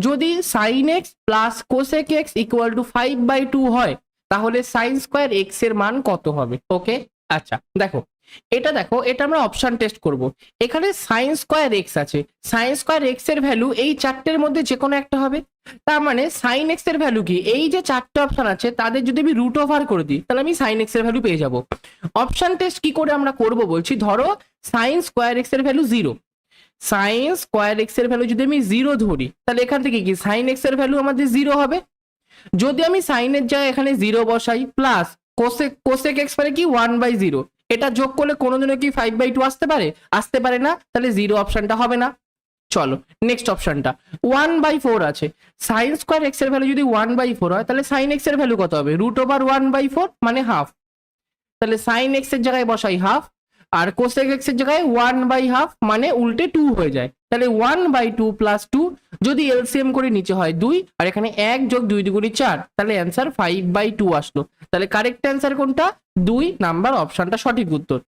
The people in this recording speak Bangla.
যদি sine x plus cosec x equal to 5/2 হয় তাহলে সাইন স্কোয়ার এক্স এর মান কত হবে? ওকে, আচ্ছা দেখো এটা আমরা অপশন টেস্ট করব। এখানে সাইন স্কোয়ার এক্স আছে, সাইন স্কোয়ার এক্স এর ভ্যালু এই চারটের মধ্যে যে কোনো একটা হবে। তার মানে সাইন এক্স এর ভ্যালু কি, এই যে চারটে অপশন আছে তাদের যদি আমি রুট ওভার করে দিই তাহলে আমি সাইন এক্স এর ভ্যালু পেয়ে যাব। অপশন টেস্ট কি করে আমরা করব বলছি, ধরো সাইন স্কোয়ার এক্স এর ভ্যালু 0, সাইন স্কোয়ার এক্স এর ভ্যালু যদি আমি 0 ধরি তাহলে এখান থেকে কি সাইন এক্স এর ভ্যালু আমাদের 0 হবে। যদি আমি সাইনের জায়গায় এখানে 0 বসাই প্লাস কোসেক এক্স মানে কি 1/0, এটা যোগ করলে কোনোদিনও কি 5/2 আসতে পারে না, তাহলে 0 অপশনটা হবে না। চলো নেক্সট অপশনটা 1/4 আছে, সাইন স্কোয়ার এক্স এর ভ্যালু যদি 1/4 হয় তাহলে সাইন এক্স এর ভ্যালু কত হবে, √1/4 মানে হাফ। তাহলে সাইন এক্স এর জায়গায় বসাই হাফ, আর কোসেক এক্স এর জায়গায় 1/2 মানে উল্টে 2 হয়ে যায়। তাহলে 1/2 প্লাস 2, যদি এলসিএম করে নিচে হয় 2, আর এখানে 1 যোগ 2 দুগুণি 4, তাহলে অ্যান্সার 5/2 আসলো। তাহলে কারেক্ট অ্যান্সার কোনটা, 2 নাম্বার অপশনটা সঠিক উত্তর।